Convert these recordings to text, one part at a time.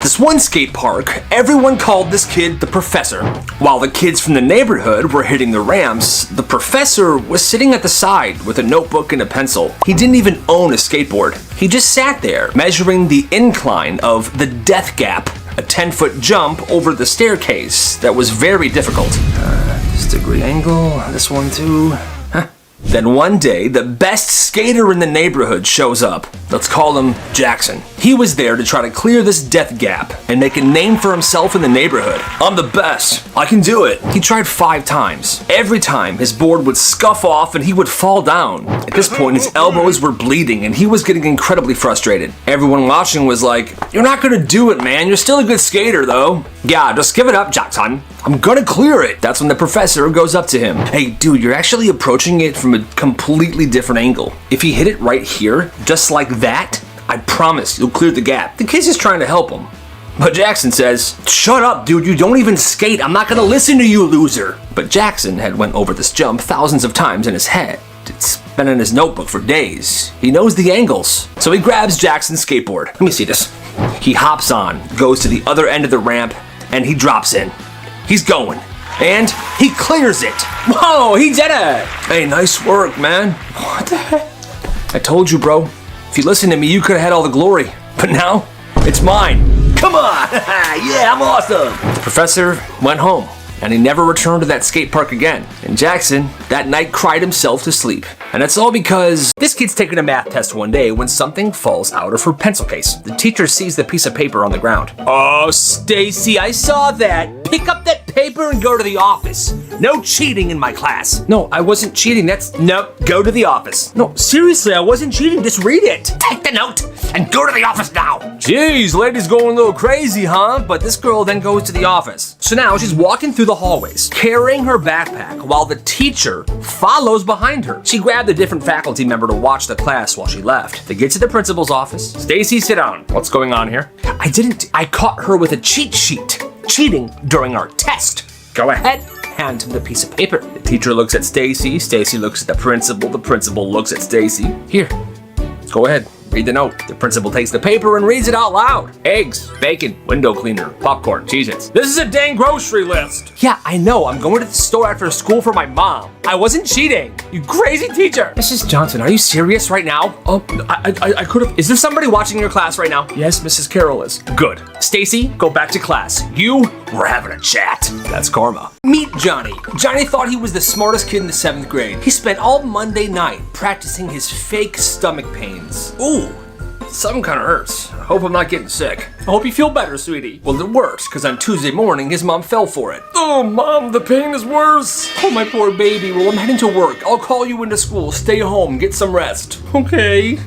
This one skate park, everyone called this kid the professor. While the kids from the neighborhood were hitting the ramps, the professor was sitting at the side with a notebook and a pencil. He didn't even own a skateboard. He just sat there, measuring the incline of the death gap, a 10-foot jump over the staircase that was very difficult. This degree angle, this one too. Then one day, the best skater in the neighborhood shows up. Let's call him Jackson. He was there to try to clear this death gap and make a name for himself in the neighborhood. I'm the best. I can do it. He tried 5 times. Every time, his board would scuff off and he would fall down. At this point, his elbows were bleeding and he was getting incredibly frustrated. Everyone watching was like, "You're not gonna do it, man. You're still a good skater, though." "Yeah, just give it up, Jackson. I'm gonna clear it." That's when the professor goes up to him. "Hey, dude, you're actually approaching it from a completely different angle. If you hit it right here, just like that, I promise you'll clear the gap." The kid's just trying to help him. But Jackson says, "Shut up, dude, you don't even skate. I'm not gonna listen to you, loser." But Jackson had went over this jump thousands of times in his head. It's been in his notebook for days. He knows the angles. So he grabs Jackson's skateboard. Let me see this. He hops on, goes to the other end of the ramp, and he drops in. He's going. And he clears it. Whoa, he did it! Hey, nice work, man. What the heck? I told you, bro. If you listened to me, you could have had all the glory. But now, it's mine. Come on! Yeah, I'm awesome! The professor went home, and he never returned to that skate park again. And Jackson, that night, cried himself to sleep. And it's all because this kid's taking a math test one day when something falls out of her pencil case. The teacher sees the piece of paper on the ground. "Oh, Stacy, I saw that. Pick up that paper and go to the office. No cheating in my class." "No, I wasn't cheating. Nope, go to the office." "No, seriously, I wasn't cheating. Just read it." "Take the note and go to the office now." Jeez, lady's going a little crazy, huh? But this girl then goes to the office. So now she's walking through the hallways, carrying her backpack while the teacher follows behind her. She grabbed a different faculty member to watch the class while she left. They get to the principal's office. "Stacy, sit down. What's going on here?" I caught her with a cheat sheet. Cheating during our test." "Go ahead." Hand him the piece of paper. The teacher looks at Stacy. Stacy looks at the principal. The principal looks at Stacy. "Here, go ahead. Read the note." The principal takes the paper and reads it out loud. "Eggs, bacon, window cleaner, popcorn, Cheez-Its. This is a dang grocery list." "Yeah, I know. I'm going to the store after school for my mom. I wasn't cheating. You crazy teacher." "Mrs. Johnson, are you serious right now?" "Oh, I could have." "Is there somebody watching your class right now?" "Yes, Mrs. Carroll is." "Good. Stacy, go back to class. We're having a chat." That's karma. Meet Johnny. Johnny thought he was the smartest kid in the 7th grade. He spent all Monday night practicing his fake stomach pains. Ooh, something kind of hurts. I hope I'm not getting sick. I hope you feel better, sweetie. Well, it works, because on Tuesday morning, his mom fell for it. "Oh, Mom, the pain is worse." "Oh, my poor baby. Well, I'm heading to work. I'll call you into school. Stay home. Get some rest." "Okay."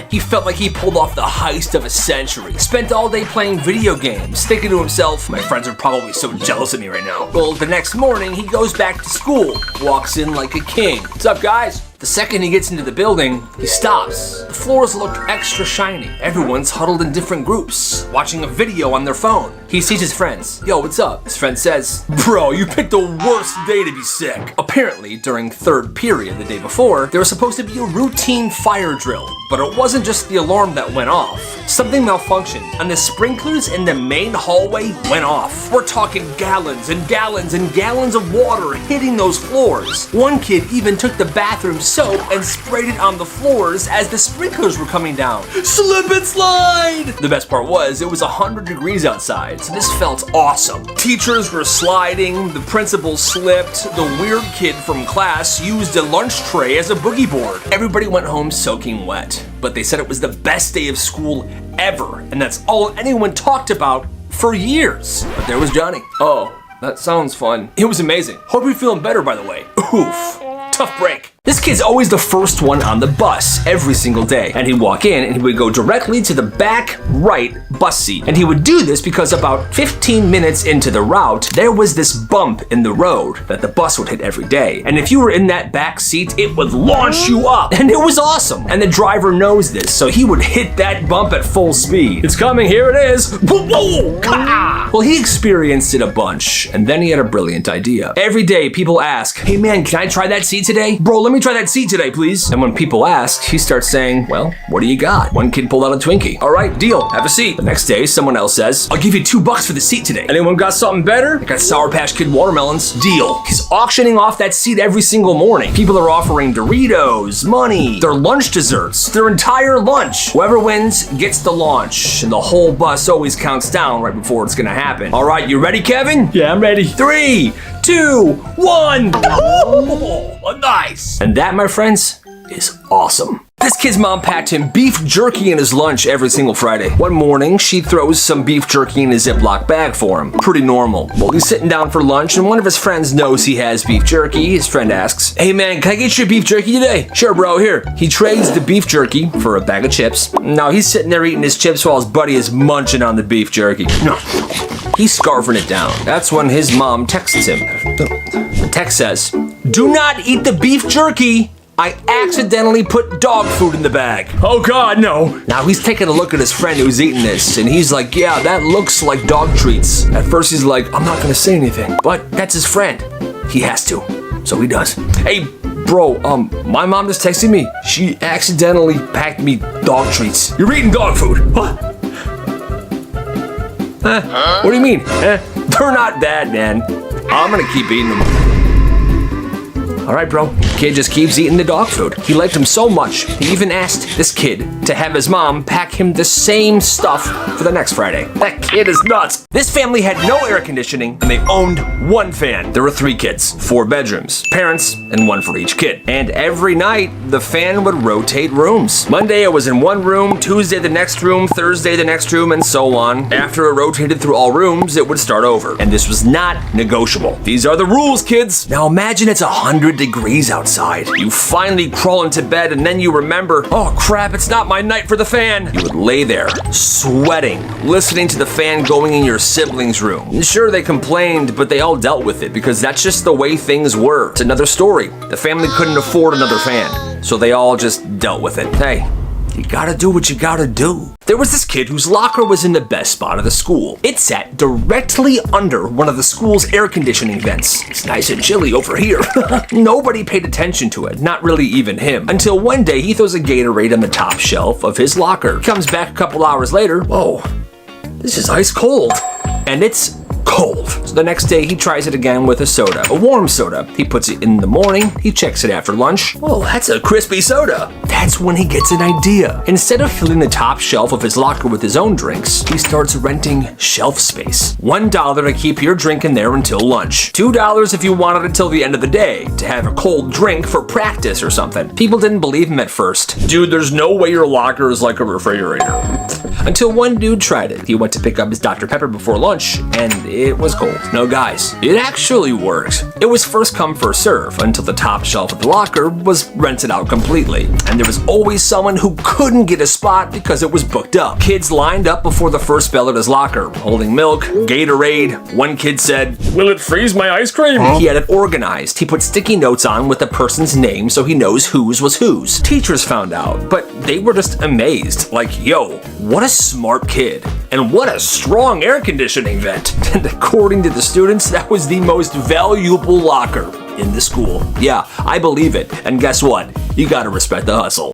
He felt like he pulled off the heist of a century. Spent all day playing video games, thinking to himself, "My friends are probably so jealous of me right now." Well, the next morning, he goes back to school. Walks in like a king. "What's up, guys?" The second he gets into the building, he stops. The floors look extra shiny. Everyone's huddled in different groups, watching a video on their phone. He sees his friends. "Yo, what's up?" His friend says, "Bro, you picked the worst day to be sick." Apparently, during 3rd period the day before, there was supposed to be a routine fire drill. But it wasn't just the alarm that went off. Something malfunctioned, and the sprinklers in the main hallway went off. We're talking gallons and gallons and gallons of water hitting those floors. One kid even took the bathroom soap and sprayed it on the floors as the sprinklers were coming down. Slip and slide! The best part was, it was 100 degrees outside, so this felt awesome. Teachers were sliding, the principal slipped, the weird kid from class used a lunch tray as a boogie board. Everybody went home soaking wet, but they said it was the best day of school ever, and that's all anyone talked about for years. But there was Johnny. Oh, that sounds fun. It was amazing. Hope you're feeling better, by the way. Oof. Tough break. This kid's always the first one on the bus every single day, and he'd walk in and he would go directly to the back right bus seat. And he would do this because about 15 minutes into the route, there was this bump in the road that the bus would hit every day. And if you were in that back seat, it would launch you up, and it was awesome. And the driver knows this, so he would hit that bump at full speed. It's coming, here it is. Whoa, whoa, ka! Well, he experienced it a bunch, and then he had a brilliant idea. Every day, people ask, "Hey man, can I try that seat today?" "Bro, let me me try that seat today, please. And when people ask, he starts saying, well, what do you got? One kid pulled out a Twinkie. All right, deal, have a seat. The next day, someone else says, I'll give you $2 for the seat today. Anyone got something better? I got Sour Patch Kid watermelons. Deal. He's auctioning off that seat every single morning. People are offering Doritos, money, their lunch desserts, their entire lunch. Whoever wins gets the launch, and the whole bus always counts down right before it's gonna happen. All right, you ready, Kevin? Yeah, I'm ready. 3, 2, 1. Oh, nice. And that, my friends, is awesome. This kid's mom packed him beef jerky in his lunch every single Friday. One morning, she throws some beef jerky in a Ziploc bag for him. Pretty normal. Well, he's sitting down for lunch, and one of his friends knows he has beef jerky. His friend asks, hey man, can I get your beef jerky today? Sure, bro, here. He trades the beef jerky for a bag of chips. Now he's sitting there eating his chips while his buddy is munching on the beef jerky. He's scarfing it down. That's when his mom texts him. The text says, do not eat the beef jerky. I accidentally put dog food in the bag. Oh God, no. Now he's taking a look at his friend who's eating this, and he's like, yeah, that looks like dog treats. At first he's like, I'm not gonna say anything, but that's his friend. He has to, so he does. Hey, bro, my mom just texted me. She accidentally packed me dog treats. You're eating dog food. What? What do you mean? They're not bad, man. I'm gonna keep eating them. All right, bro. Kid just keeps eating the dog food. He liked him so much, he even asked this kid to have his mom pack him the same stuff for the next Friday. That kid is nuts. This family had no air conditioning, and they owned one fan. There were 3 kids, 4 bedrooms, parents, and 1 for each kid. And every night, the fan would rotate rooms. Monday, it was in one room, Tuesday, the next room, Thursday, the next room, and so on. After it rotated through all rooms, it would start over. And this was not negotiable. These are the rules, kids. Now imagine it's 100 degrees outside. You finally crawl into bed and then you remember, oh crap, it's not my night for the fan. You would lay there, sweating, listening to the fan going in your siblings' room. And sure, they complained, but they all dealt with it because that's just the way things were. It's another story. The family couldn't afford another fan, so they all just dealt with it. Hey, you gotta do what you gotta do. There was this kid whose locker was in the best spot of the school. It sat directly under one of the school's air conditioning vents. It's nice and chilly over here. Nobody paid attention to it, not really even him, until one day he throws a Gatorade on the top shelf of his locker. He comes back a couple hours later. Whoa, this is ice cold. And it's cold. So the next day he tries it again with a soda, a warm soda. He puts it in the morning, he checks it after lunch. Oh, that's a crispy soda. That's when he gets an idea. Instead of filling the top shelf of his locker with his own drinks, he starts renting shelf space. $1 to keep your drink in there until lunch. $2 if you wanted until the end of the day, to have a cold drink for practice or something. People didn't believe him at first. Dude, there's no way your locker is like a refrigerator. Until one dude tried it. He went to pick up his Dr. Pepper before lunch, and it was cold. No, guys, it actually worked. It was first come, first serve until the top shelf of the locker was rented out completely. And there was always someone who couldn't get a spot because it was booked up. Kids lined up before the first bell at his locker, holding milk, Gatorade. One kid said, will it freeze my ice cream? He had it organized. He put sticky notes on with the person's name so he knows whose was whose. Teachers found out, but they were just amazed. Like, yo, what a smart kid. And what a strong air conditioning vent. And according to the students, that was the most valuable locker in the school. Yeah, I believe it. And guess what? You gotta respect the hustle.